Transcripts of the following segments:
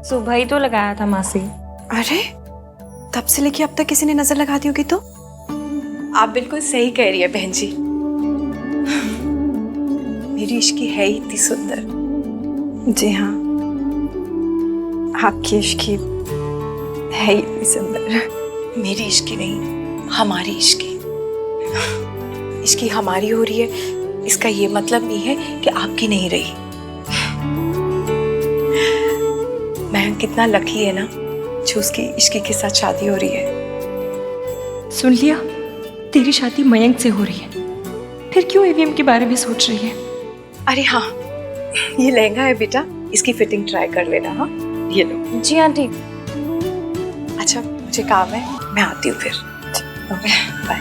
सुबह ही तो लगाया था मासी। अरे तब से लेके अब तक किसी ने नजर लगा दी होगी तो? आप बिल्कुल सही कह रही है बहन जी। मेरी इश्की है ही इतनी सुंदर। जी हाँ, आपकी इश्की है ही इतनी सुंदर। मेरी इश्की नहीं, हमारी इश्की। इश्की हमारी हो रही है, इसका ये मतलब नहीं है कि आपकी नहीं रही। मैं कितना लकी है ना जो उसकी इश्की के साथ शादी हो रही है। सुन लिया, तेरी शादी मयंक से हो रही है, फिर क्यों ईवीएम के बारे में सोच रही है? अरे हाँ, ये लहंगा है बेटा, इसकी फिटिंग ट्राई कर लेना। हाँ ये लो। जी आंटी। अच्छा मुझे काम है, मैं आती हूँ फिर। Okay bye.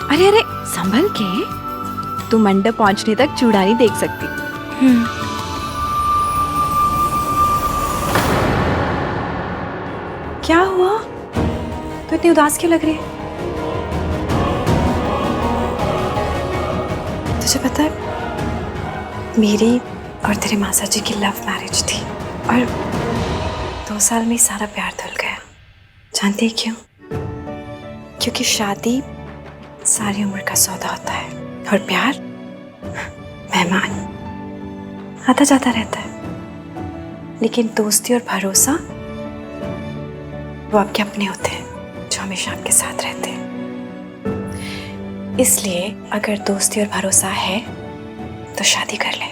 अरे अरे संभल के, तू मंडप पहुंचने तक चूड़ा नहीं देख सकती। क्या हुआ? तो इतनी उदास क्यों लग रही है? तुझे पता है मेरी और तेरे मासा जी की लव मैरिज थी और 2 साल में सारा प्यार धुल गया। जानती है क्यों? क्योंकि शादी सारी उम्र का सौदा होता है और प्यार मेहमान आता जाता रहता है, लेकिन दोस्ती और भरोसा वो आपके अपने होते हैं जो हमेशा आपके साथ रहते हैं। इसलिए अगर दोस्ती और भरोसा है तो शादी कर ले,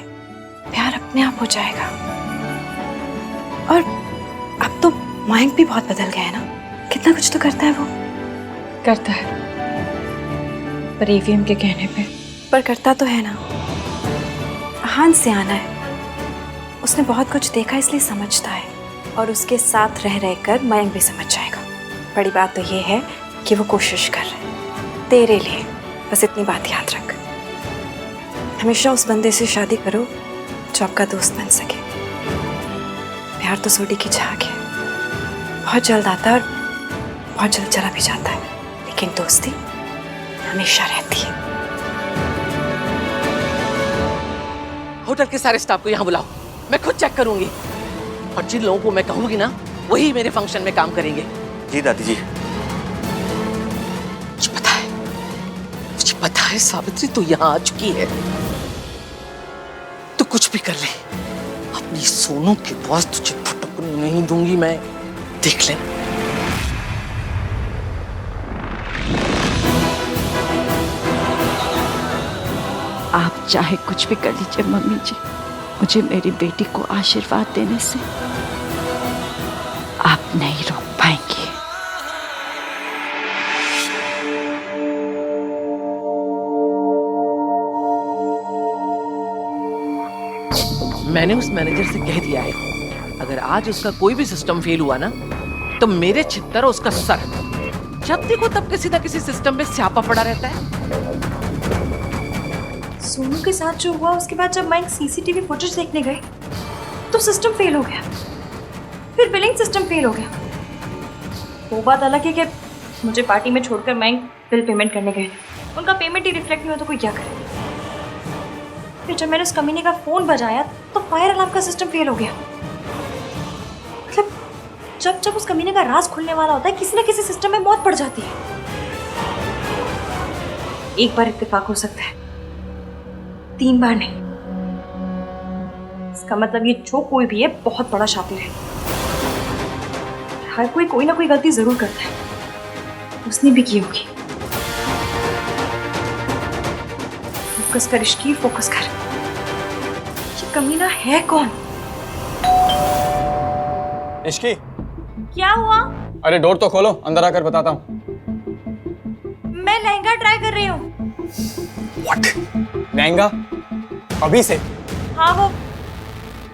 प्यार अपने आप हो जाएगा। और अब तो मयंक भी बहुत बदल गया है ना, कितना कुछ तो करता है वो। करता है, पर ईवीएम के कहने पे। पर करता तो है ना। हान से आना है, उसने बहुत कुछ देखा इसलिए समझता है, और उसके साथ रह रहकर मयंक भी समझ जाएगा। बड़ी बात तो ये है कि वो कोशिश कर रहा है तेरे लिए। बस इतनी बात याद रख, हमेशा उस बंदे से शादी करो जो आपका दोस्त बन सके। प्यार तो सोडी की झाग है, बहुत जल्द आता है और बहुत जल्द चला भी जाता है, लेकिन दोस्ती हमेशा रहती है। होटल के सारे स्टाफ को यहाँ बुलाओ, मैं खुद चेक करूंगी, और जिन लोगों को मैं कहूंगी ना वही मेरे फंक्शन में काम करेंगे। जी दादी जी। मुझे पता है सावित्री तो यहाँ आ चुकी है। तो कुछ भी कर ले, अपनी सोनू के पास तुझे फटकने नहीं दूंगी मैं, देख ले। आप चाहे कुछ भी कर लीजिए मम्मी जी, मुझे मेरी बेटी को आशीर्वाद देने से आप नहीं रोक पाएंगी। मैंने उस मैनेजर से कह दिया है, अगर आज उसका कोई भी सिस्टम फेल हुआ ना तो मेरे छित्तर उसका सर। जब देखो तब किसी न किसी सिस्टम में स्यापा पड़ा रहता है। सोनू के साथ जो हुआ उसके बाद जब मयंक सीसीटीवी फुटेज देखने गए तो सिस्टम फेल हो गया। फिर बिलिंग सिस्टम फेल हो गया। वो बात अलग है कि मुझे पार्टी में छोड़कर मयंक बिल पेमेंट करने गए थे। उनका पेमेंट ही रिफ्लेक्ट नहीं हो तो कोई क्या करे। फिर जब मैंने उस कमीने का फोन बजाया तो फायर अलार्म का सिस्टम फेल हो गया। मतलब जब जब उस कमीने का राज खुलने वाला होता है किसी न किसी सिस्टम में मौत पड़ जाती है। एक बार इत्तेफाक हो सकता है, 3 बार नहीं। इसका मतलब ये जो कोई भी है बहुत बड़ा शातिर है। हर कोई ना कोई गलती जरूर करता है, उसने भी की होगी। फोकस कर इश्की, फोकस कर। ये कमीना है कौन? इश्की, क्या हुआ? अरे डोर तो खोलो, अंदर आकर बताता हूँ। मैं लहंगा ट्राई कर रही हूँ। What? लहंगा? अभी से? हाँ वो,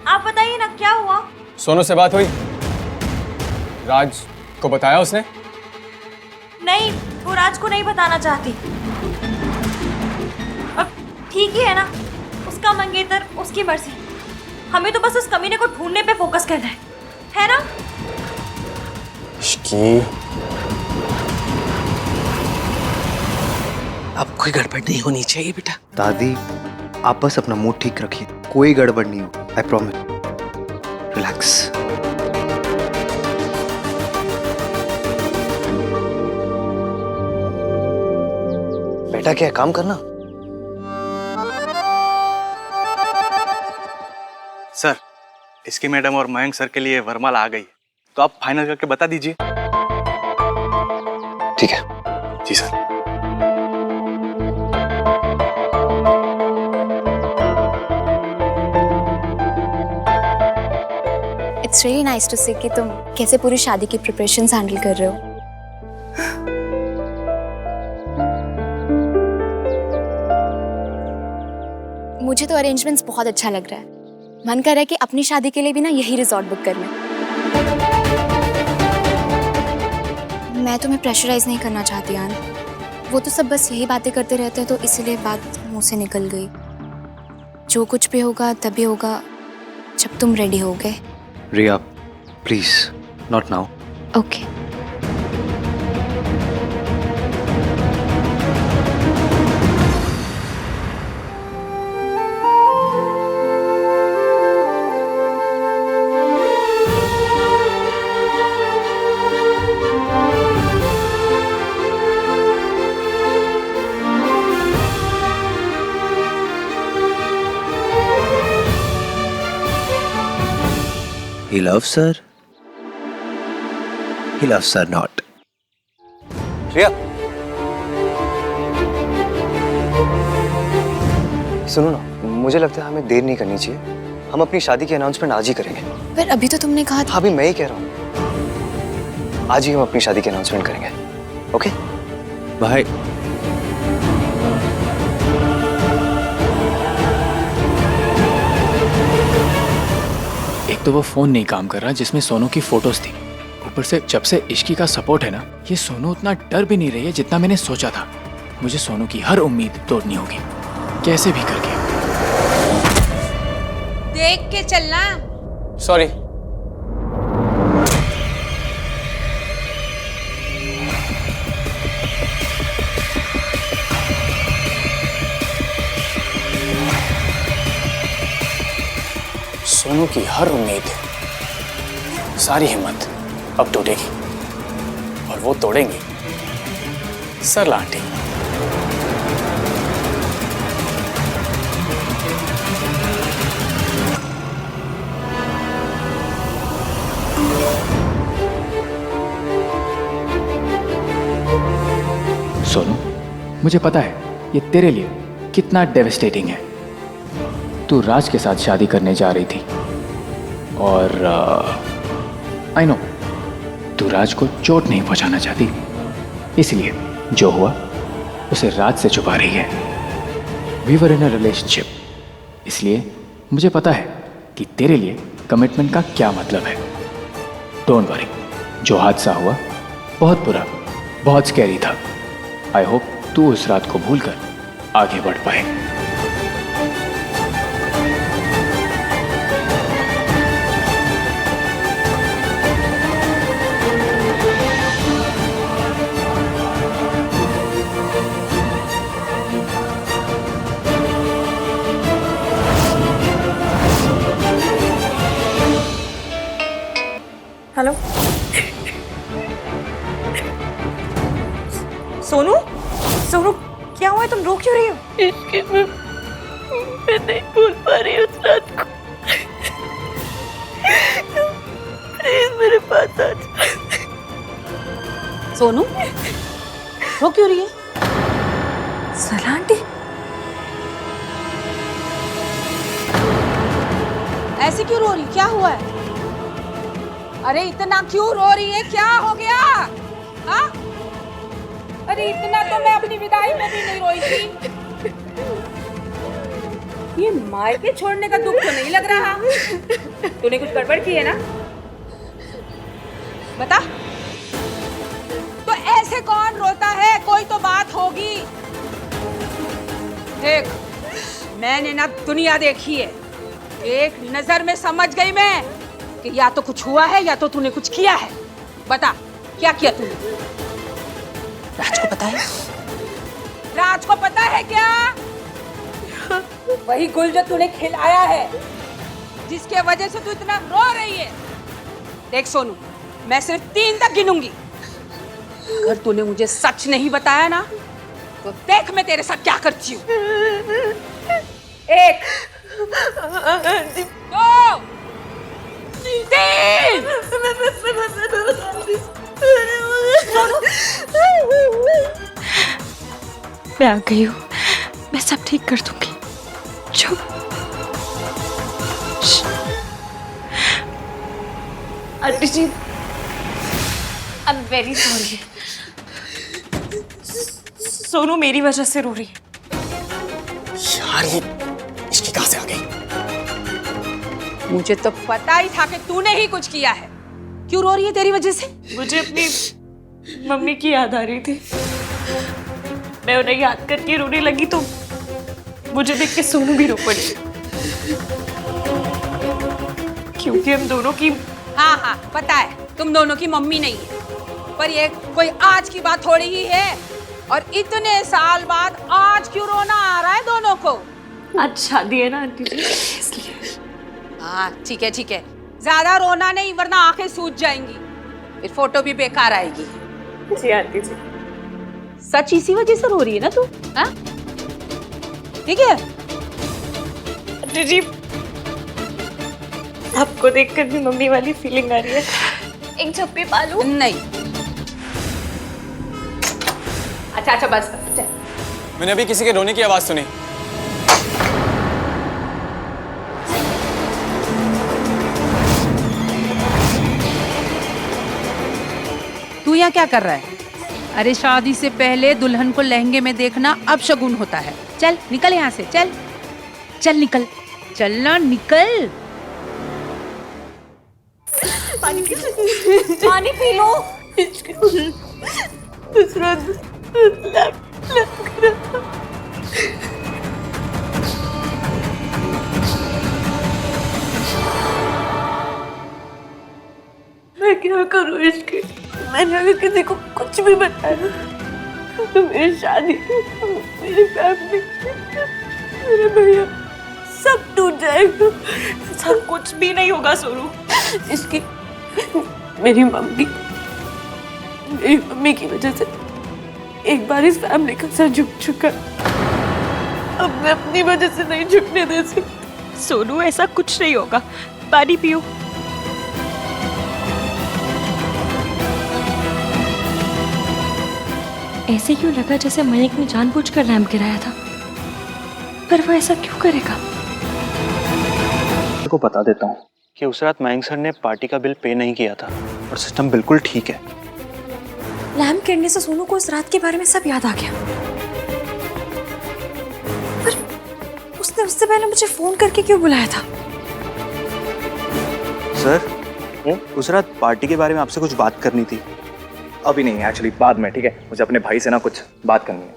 आप बताइए ना क्या हुआ? सोनू से बात हुई? राज को बताया उसने? नहीं, वो राज को नहीं बताना चाहती। अब ठीक ही है ना, उसका मंगेतर उसकी मर्जी। हमें तो बस उस कमीने को ढूंढने पे फोकस करना है ना? इश्की, अब कोई गड़बड़ नहीं होनी चाहिए बेटा। दादी, आप बस अपना मूड ठीक रखिए, कोई गड़बड़ नहीं हो, आई प्रॉमिस। रिलैक्स। बेटा क्या है, काम करना। सर, इसकी मैडम और मयंक सर के लिए वरमाला आ गई है, तो आप फाइनल करके बता दीजिए। ठीक है। जी sir. It's really nice to see कि तुम कैसे पूरी शादी की प्रिपरेशंस हैंडल कर रहे हो। मुझे तो अरेंजमेंट्स बहुत अच्छा लग रहा है। मन कर रहा है कि अपनी शादी के लिए भी ना यही रिजॉर्ट बुक कर लें। मैं तुम्हें प्रेशराइज नहीं करना चाहती यार, वो तो सब बस यही बातें करते रहते हैं तो इसीलिए बात मुंह से निकल गई। जो कुछ भी होगा तभी होगा जब तुम रेडी होगे। Riya, please, not now. Okay. He loves her. He loves her not. Riya, सुनो ना, मुझे लगता है हमें देर नहीं करनी चाहिए। हम अपनी शादी की अनाउंसमेंट आज ही करेंगे। पर अभी तो तुमने कहा था। हाँ, अभी मैं ही कह रहा हूँ, आज ही हम अपनी शादी की अनाउंसमेंट करेंगे। Okay, bye. एक तो वो फोन नहीं काम कर रहा जिसमें सोनू की फोटोज थी। ऊपर से जब से इश्की का सपोर्ट है ना, ये सोनू उतना डर भी नहीं रही है जितना मैंने सोचा था। मुझे सोनू की हर उम्मीद तोड़नी होगी, कैसे भी करके। देख के चलना। सॉरी। सोनू की हर उम्मीद, सारी हिम्मत अब टूटेगी और वो तोड़ेंगी सरला आंटी। सोनू, मुझे पता है ये तेरे लिए कितना डेविस्टेटिंग है। तू राज के साथ शादी करने जा रही थी और आई नो तू राज को चोट नहीं पहुंचाना चाहती, इसलिए जो हुआ उसे राज से छुपा रही है। We were in a relationship, इसलिए मुझे पता है कि तेरे लिए कमिटमेंट का क्या मतलब है। डोंट वरी, जो हादसा हुआ बहुत बुरा, बहुत स्कैरी था। आई होप तू उस रात को भूलकर आगे बढ़ पाए। हेलो सोनू, सोनू क्या हुआ है? तुम रो क्यों रही हो? मैं नहीं भूल पा रही उस रात को। प्लीज मेरे पास आ जा। सोनू रो क्यों रही है? सरला आंटी, ऐसे क्यों रो रही? क्या हुआ है? अरे इतना क्यों रो रही है? क्या हो गया? हाँ? अरे इतना तो मैं अपनी विदाई में भी नहीं रोई थी। ये मायके छोड़ने का दुख तो नहीं लग रहा। तूने कुछ गड़बड़ की है ना? बता। तो ऐसे कौन रोता है? कोई तो बात होगी। देख, मैंने ना दुनिया देखी है। एक नजर में समझ गई मैं कि या तो कुछ हुआ है या तो तूने कुछ किया है। बता, क्या किया तूने? राज को पता है? राज को पता है क्या? वही गुल जो तूने खिलाया है, जिसके वजह से तू इतना रो रही है। देख सोनू, मैं सिर्फ 3 तक गिनूंगी। अगर तूने मुझे सच नहीं बताया ना, तो देख मैं तेरे साथ क्या करती हूँ। 1 2 3। मैं आ गई हूँ, मैं सब ठीक कर दूंगी। चुप। Aunty ji, I am very sorry. Sonu मेरी वजह से रो रही है। यार ये इसकी कहां से आ गई? मुझे तो पता ही था कि तूने ही कुछ किया है। क्यों रो रही है तेरी वजह से? मुझे अपनी मम्मी की याद आ रही थी। मैं उन्हें याद करके रोने लगी तो मुझे देख के सोनू भी रो पड़ी। क्योंकि हम दोनों की हाँ पता है, तुम दोनों की मम्मी नहीं है। पर ये कोई आज की बात थोड़ी ही है। और इतने साल बाद आज क्यों रोना आ रहा है दोनों को? आज शादी है ना आंटी जी, इसलिए। हाँ ठीक है ठीक है, ज्यादा रोना नहीं वरना आंखें सूज जाएंगी, फिर फोटो भी बेकार आएगी। जी आंटी जी। सच इसी वजह से रो रही है ना तू? हाँ ठीक है आंटी जी, आपको देखकर भी मम्मी वाली फीलिंग आ रही है। एक झप्पी पालू? नहीं। अच्छा बस चल। मैंने अभी किसी के रोने की आवाज सुनी। तू यहाँ क्या कर रहा है? अरे शादी से पहले दुल्हन को लहंगे में देखना अब शगुन होता है। चल निकल यहाँ से, चल चल निकल, चलना निकल। पानी पी लो। दूसरा मैं क्या करूँ इसके? मैंने अगर किसी को कुछ भी बताया तो मेरी शादी, मेरी फैमिली, मेरे भैया सब टूट जाएगा। सब कुछ भी नहीं होगा सोनू। इसकी मेरी मम्मी की वजह से एक बार इस फैमिली का सर झुक चुका। अब मैं अपनी वजह से नहीं झुकने दे सकती। सोनू ऐसा कुछ नहीं होगा, पानी पियो। ऐसे क्यों लगा जैसे मयंक ने जानबूझकर लैंप गिराया था, पर वो ऐसा क्यों करेगा? को बता देता हूँ कि उस रात मयंक सर ने पार्टी का बिल पे नहीं किया था और सिस्टम बिल्कुल ठीक है। लैम्प गिरने से सोनू को इस रात के बारे में सब याद आ गया। पर उसने उससे पहले मुझे फोन करके क्यों बुलाया था? सर, उस रात पार्टी के बारे में आपसे कुछ बात करनी थी। अभी नहीं, एक्चुअली बाद में, ठीक है? मुझे अपने भाई से ना कुछ बात करनी है।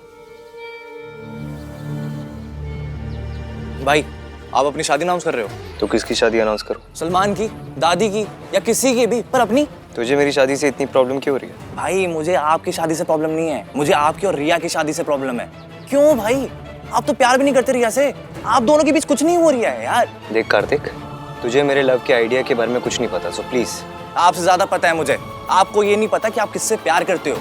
भाई, आप अपनी शादी अनाउंस कर रहे हो? तो किसकी शादी अनाउंस करूं? सलमान की, दादी की या किसी की भी, पर अपनी। तुझे मेरी शादी से इतनी प्रॉब्लम क्यों हो रही है? भाई मुझे आपकी शादी से प्रॉब्लम नहीं है, मुझे आपकी और रिया की शादी से प्रॉब्लम है। क्यों भाई, आप तो प्यार भी नहीं करते रिया से, आप दोनों के बीच कुछ नहीं हो रहा है यार। देख कार्तिक, तुझे मेरे लव के आइडिया के बारे में कुछ नहीं पता, सो प्लीज आपसे ज्यादा पता है मुझे। आपको ये नहीं पता कि आप किससे प्यार करते हो।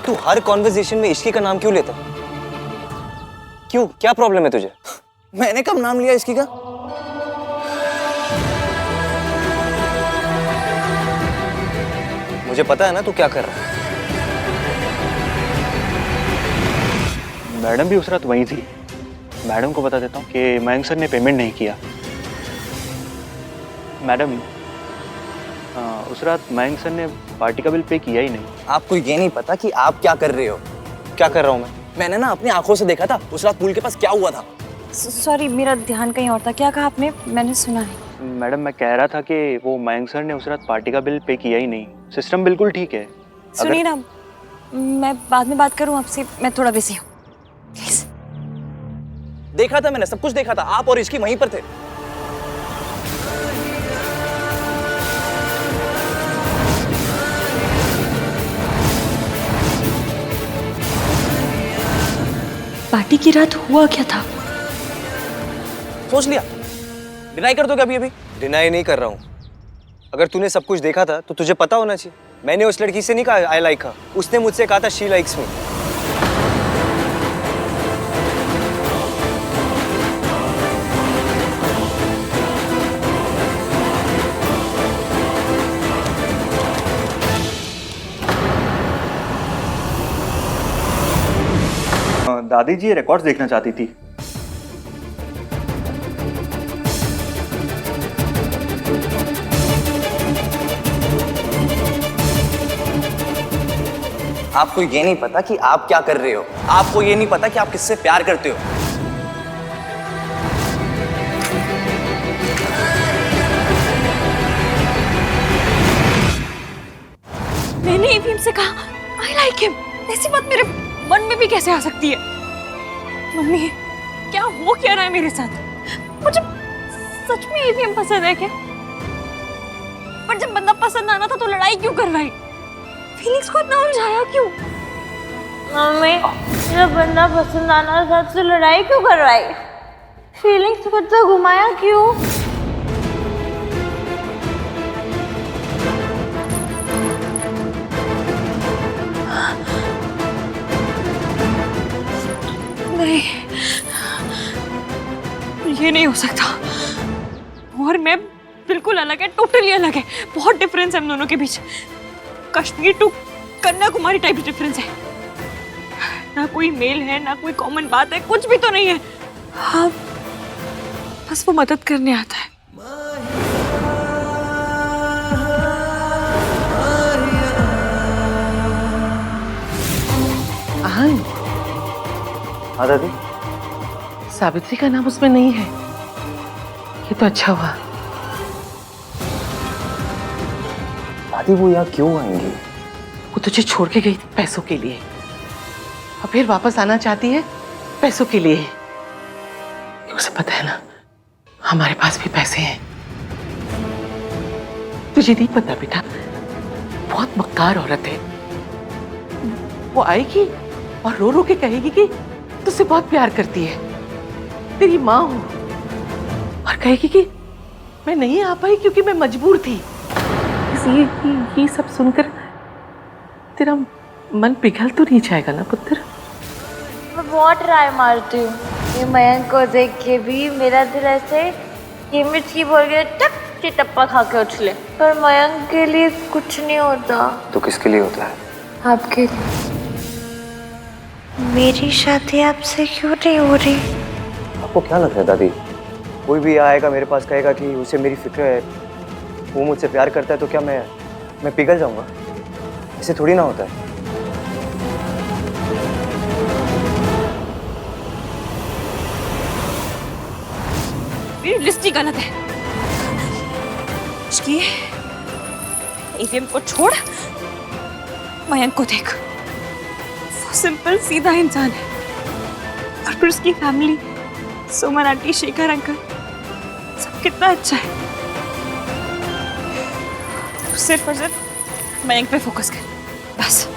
तू हर कॉन्वर्सेशन में इश्की का नाम क्यों लेता? क्यों, क्या प्रॉब्लम है तुझे? मैंने कब नाम लिया इश्की का? मुझे पता है ना तू क्या कर रहा है। मैडम भी उस रात वहीं थी। मैडम को बता देता हूँ कि मयंक सर ने पेमेंट नहीं किया। मैडम, उस रात मयंक सर ने पार्टी का बिल पे किया ही नहीं। आपको ये नहीं पता कि आप क्या कर रहे हो? क्या कर रहा हूँ मैंने ना अपनी आंखों से देखा था उस रात पूल के पास क्या हुआ था। सॉरी, मेरा ध्यान कहीं और था। क्या कहा आपने? मैंने सुना नहीं। मैडम, मैं कह रहा था कि वो मयंक सर ने उस रात पार्टी का बिल पे किया ही नहीं। सिस्टम बिल्कुल ठीक है। सुनिए ना, मैं बाद में बात करूँ आपसे, मैं थोड़ा बिजी हूँ प्लीज। देखा था मैंने, सब कुछ देखा था। आप और इसकी वहीं पर थे। पार्टी की रात हुआ क्या था? सोच लिया? डिनाई कर दोगे अभी? डिनाई नहीं कर रहा हूँ। अगर तूने सब कुछ देखा था तो तुझे पता होना चाहिए। मैंने उस लड़की से नहीं कहा आई लाइक हर, उसने मुझसे कहा था शी लाइक्स मी। दादी जी रिकॉर्ड्स देखना चाहती थी। आपको ये नहीं पता कि आप क्या कर रहे हो। आपको ये नहीं पता कि आप किससे प्यार करते हो। मैंने ईवीएम से कहा आई लाइक हिम। ऐसी बात मेरे मन में भी कैसे आ सकती है? मम्मी, क्या हो क्या रहा है मेरे साथ? मुझे सच में ईवीएम पसंद है क्या? पर जब बंदा पसंद आना था तो लड़ाई क्यों करवाई? फीलिंग्स को इतना उलझाया क्यों? मम्मी, जब बंदा पसंद आना था तो लड़ाई क्यों करवाई? फीलिंग्स को तो घुमाया क्यों? नहीं, ये नहीं हो सकता। और मैं बिल्कुल अलग है, टोटली अलग है। बहुत डिफरेंस है हम दोनों के बीच। Kashmir to Kanyakumari type difference है। ना कोई मेल है, ना कोई कॉमन बात है, कुछ भी तो नहीं है। हाँ, बस वो मदद करने आता है। आहन, हाँ दादी। सावित्री का नाम उसमें नहीं है। ये तो अच्छा हुआ। दादी वो यहाँ क्यों आएंगी? वो तुझे छोड़ के गई थी पैसों के लिए, और फिर वापस आना चाहती है पैसों के लिए। उसे पता है ना हमारे पास भी पैसे हैं। तुझे नहीं पता बेटा, बहुत मक्कार औरत है। वो आएगी और रो रो के कहेगी कि तुझसे बहुत प्यार करती है, तेरी माँ हूं, और कहेगी कि मैं नहीं आ पाई क्योंकि मैं मजबूर थी। ये सब सुनकर तेरा मन पिघल तो नहीं जाएगा ना पुत्र? मैं बहुत ट्राई मारती हूँ ये मयंक को देख के भी मेरा दिल ऐसे ये मिर्ची बोल के टप से टप्पा खा के उछले, पर मयंक के लिए कुछ नहीं होता। तो किसके लिए होता है? आपके लिए। मेरी शादी आपसे क्यों नहीं हो रही? आपको क्या लग रहा है दादी? कोई भी आएगा मेरे पास कहेगा कि उसे मेरी फिक्र है, वो मुझसे प्यार करता है, तो क्या मैं पिघल जाऊंगा? ऐसे थोड़ी ना होता है। मेरी लिस्ट ही गलत है। इसकी ईवीएम को छोड़, मयंक को देख। वो सिंपल सीधा इंसान है, और फिर उसकी फैमिली, सुमन आंटी, शेखर अंकल, सब कितना अच्छा है। सिर्फ और सिर्फ मयंक पे फोकस कर बस।